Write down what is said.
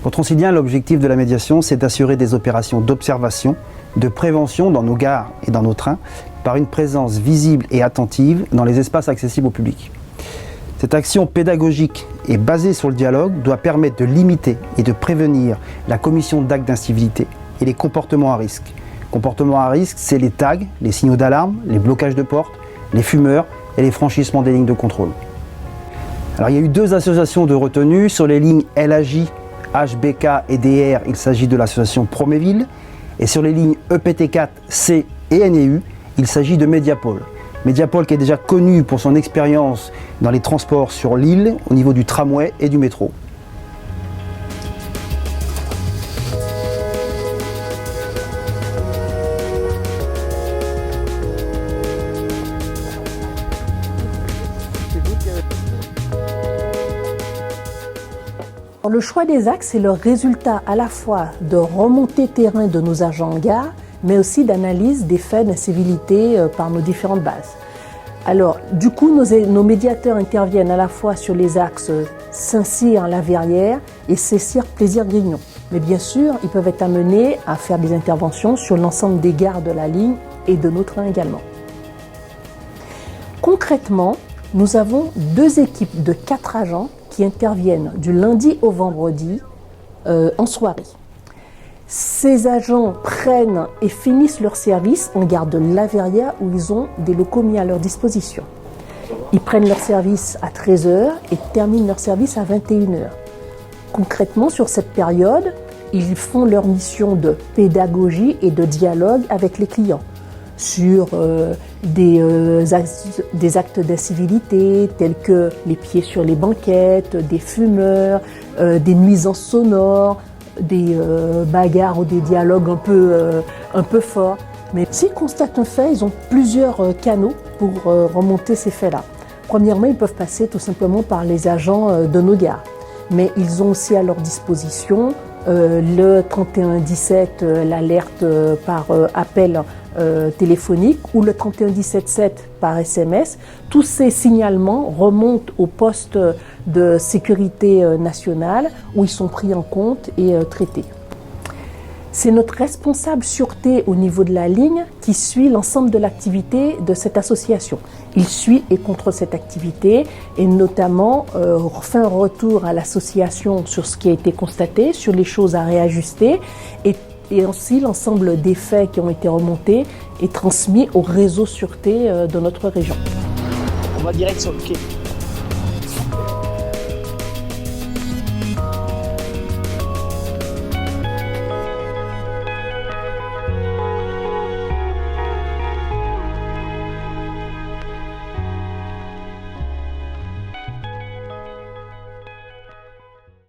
Pour Transilien, l'objectif de la médiation, c'est d'assurer des opérations d'observation, de prévention dans nos gares et dans nos trains, par une présence visible et attentive dans les espaces accessibles au public. Cette action pédagogique et basée sur le dialogue doit permettre de limiter et de prévenir la commission d'actes d'incivilité et les comportements à risque. Comportements à risque, c'est les tags, les signaux d'alarme, les blocages de portes, les fumeurs et les franchissements des lignes de contrôle. Alors, il y a eu 2 associations de retenue sur les lignes LAJ, HBK et DR, il s'agit de l'association Proméville, et sur les lignes EPT4, C et NEU, il s'agit de Mediapol. Mediapol qui est déjà connu pour son expérience dans les transports sur l'île au niveau du tramway et du métro. Le choix des axes est le résultat à la fois de remontées terrain de nos agents en gare, mais aussi d'analyse des faits d'incivilité par nos différentes bases. Alors, du coup, nos médiateurs interviennent à la fois sur les axes Saint-Cyr-La Verrière et Cessières-Plaisir-Grignon. Mais bien sûr, ils peuvent être amenés à faire des interventions sur l'ensemble des gares de la ligne et de nos trains également. Concrètement, nous avons 2 équipes de 4 agents qui interviennent du lundi au vendredi en soirée. Ces agents prennent et finissent leur service en gare de La Verrière où ils ont des locaux mis à leur disposition. Ils prennent leur service à 13h et terminent leur service à 21h. Concrètement, sur cette période, ils font leur mission de pédagogie et de dialogue avec les clients sur des actes d'incivilité tels que les pieds sur les banquettes, des fumeurs, des nuisances sonores, des bagarres ou des dialogues un peu forts. Mais s'ils constatent un fait, ils ont plusieurs canaux pour remonter ces faits-là. Premièrement, ils peuvent passer tout simplement par les agents de nos gares. Mais ils ont aussi à leur disposition le 3117, l'alerte par appel téléphonique ou le 3117-7 par SMS. Tous ces signalements remontent au poste de sécurité nationale où ils sont pris en compte et traités. C'est notre responsable sûreté au niveau de la ligne qui suit l'ensemble de l'activité de cette association. Il suit et contrôle cette activité et notamment fait un retour à l'association sur ce qui a été constaté, sur les choses à réajuster et aussi l'ensemble des faits qui ont été remontés et transmis au réseau sûreté de notre région. On va direct sur le quai.